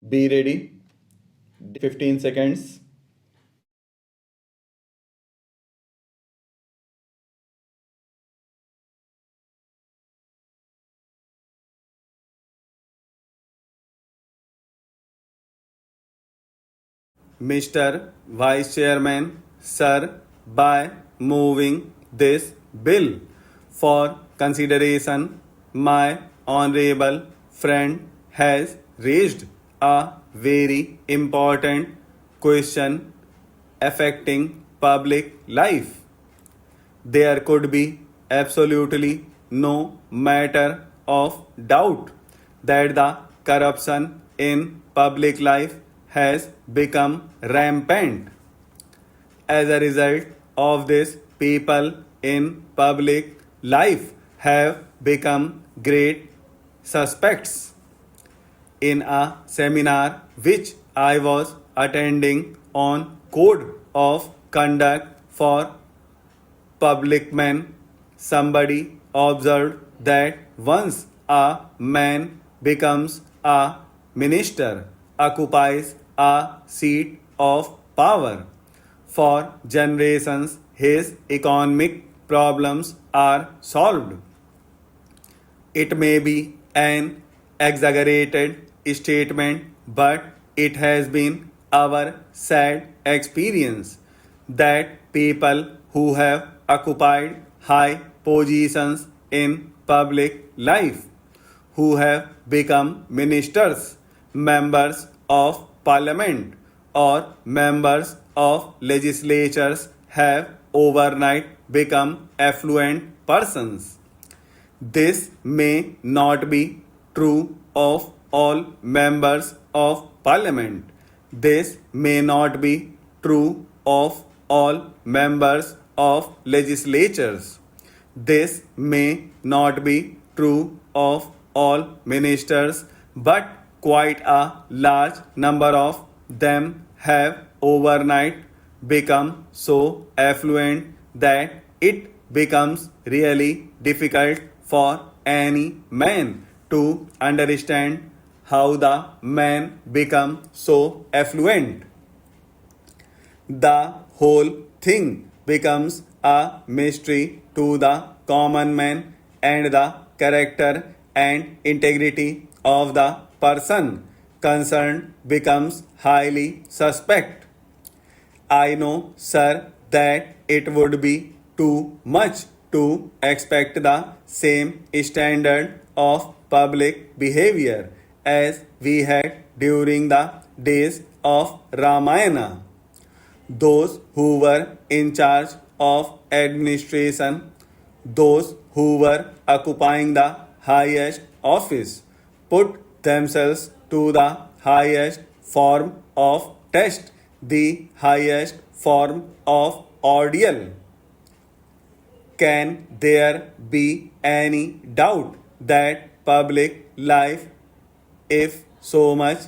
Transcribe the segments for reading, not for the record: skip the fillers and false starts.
Be ready. 15 seconds. Mr. Vice Chairman, sir, by moving this bill for consideration, my honorable friend has raised a very important question affecting public life. There could be absolutely no matter of doubt that the corruption in public life has become rampant. As a result of this, people in public life have become great suspects. In a seminar which I was attending on code of conduct for public men, somebody observed that once a man becomes a minister, occupies a seat of power, for generations his economic problems are solved. It may be an exaggerated statement, but it has been our sad experience that people who have occupied high positions in public life, who have become ministers, members of parliament, or members of legislatures, have overnight become affluent persons. This may not be true of all members of parliament. This may not be true of all members of legislatures. This may not be true of all ministers, but quite a large number of them have overnight become so affluent that it becomes really difficult for any man to understand how the man become so affluent. The whole thing becomes a mystery to the common man, and the character and integrity of the person concerned becomes highly suspect. I know, sir, that it would be too much to expect the same standard of public behavior as we had during the days of Ramayana. Those who were in charge of administration, those who were occupying the highest office, put themselves to the highest form of test, the highest form of ordeal. Can there be any doubt that public life is so much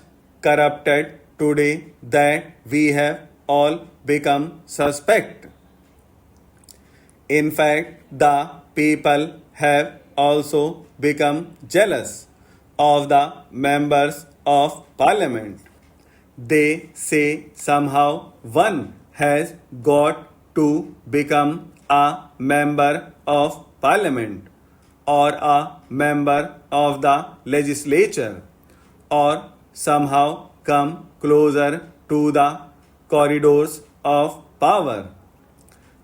corrupted today that we have all become suspect? In fact, the people have also become jealous of the members of parliament. They say somehow one has got to become a member of parliament or a member of the legislature or somehow come closer to the corridors of power.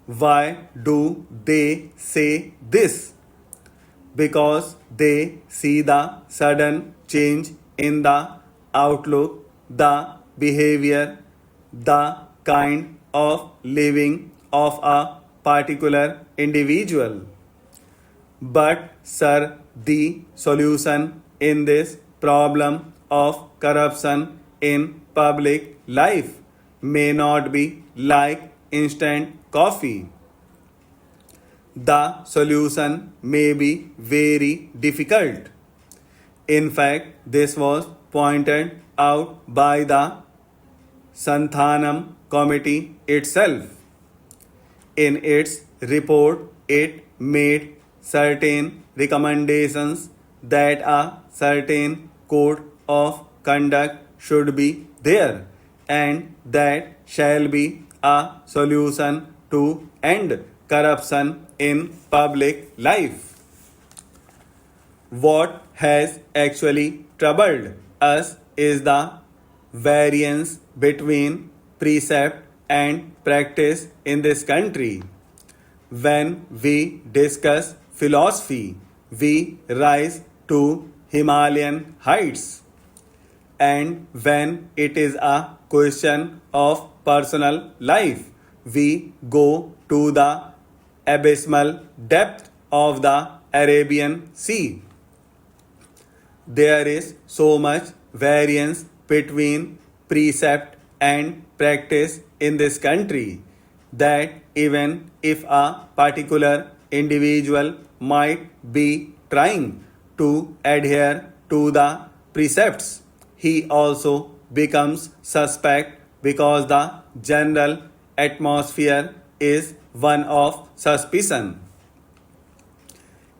Why do they say this? Because they see the sudden change in the outlook, the behavior, the kind of living of a particular individual. But, sir, the solution in this problem of corruption in public life may not be like instant coffee. The solution may be very difficult. In fact, this was pointed out by the Santhanam committee itself. In its report, it made certain recommendations that a certain code of conduct should be there, and that shall be a solution to end corruption in public life. What has actually troubled us is the variance between precept and practice in this country. When we discuss philosophy, we rise to Himalayan heights. And when it is a question of personal life, we go to the abysmal depth of the Arabian Sea. There is so much variance between precept and practice in this country that even if a particular individual might be trying to adhere to the precepts, he also becomes suspect because the general atmosphere is one of suspicion.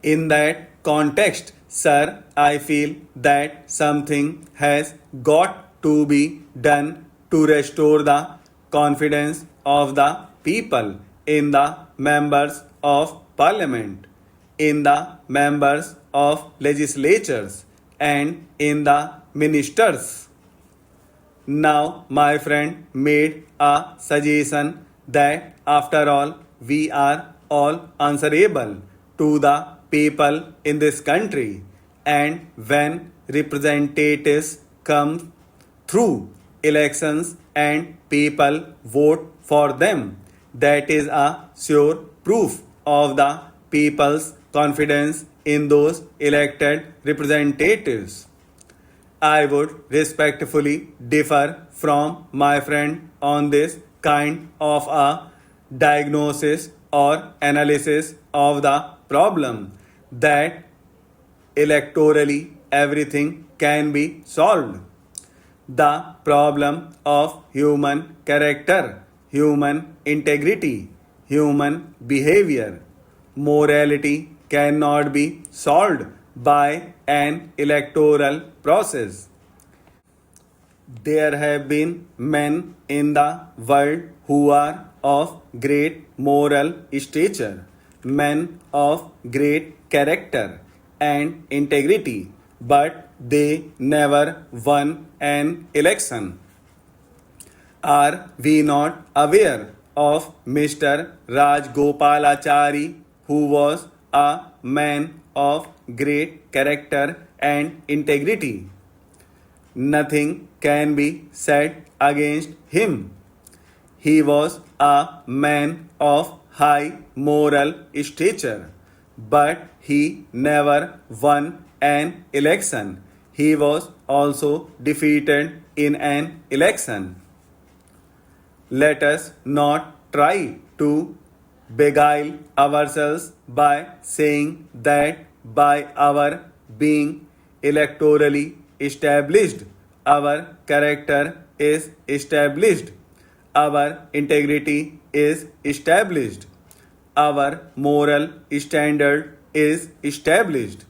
In that context, sir, I feel that something has got to be done to restore the confidence of the people in the members of parliament, in the members of legislatures, and in the ministers. Now, my friend made a suggestion that after all, we are all answerable to the people in this country, and when representatives come through elections and people vote for them, that is a sure proof of the people's confidence in those elected representatives. I would respectfully differ from my friend on this kind of a diagnosis or analysis of the problem that electorally everything can be solved. The problem of human character, human integrity, human behavior, morality cannot be solved by an electoral process. There have been men in the world who are of great moral stature, men of great character and integrity, but they never won an election. Are we not aware of Mr. Rajgopalachari, who was a man of great character and integrity? Nothing can be said against him. He was a man of high moral stature, but he never won an election. He was also defeated in an election. Let us not try to beguile ourselves by saying that by our being electorally established, our character is established, our integrity is established, our moral standard is established.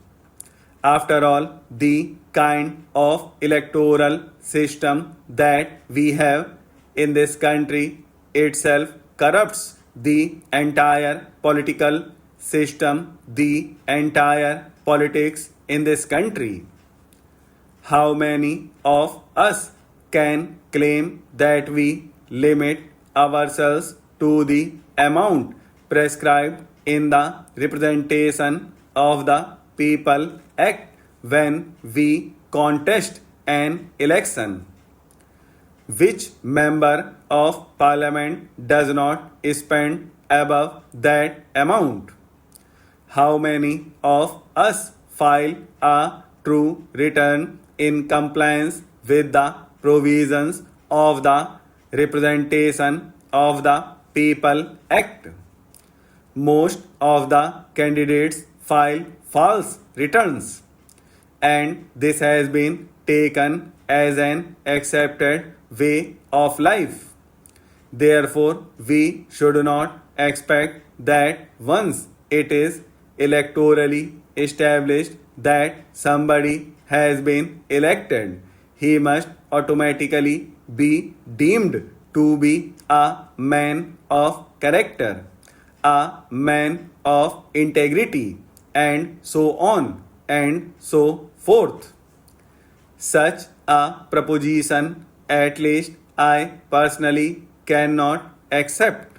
After all, the kind of electoral system that we have in this country itself corrupts the entire political system, the entire politics in this country. How many of us can claim that we limit ourselves to the amount prescribed in the Representation of the People Act when we contest an election? Which member of parliament does not spend above that amount? How many of us file a true return in compliance with the provisions of the Representation of the People Act? Most of the candidates file false returns, and this has been taken as an accepted way of life. Therefore, we should not expect that once it is electorally established that somebody has been elected, he must automatically be deemed to be a man of character, a man of integrity, and so on and so forth. Such a proposition, at least I personally cannot accept.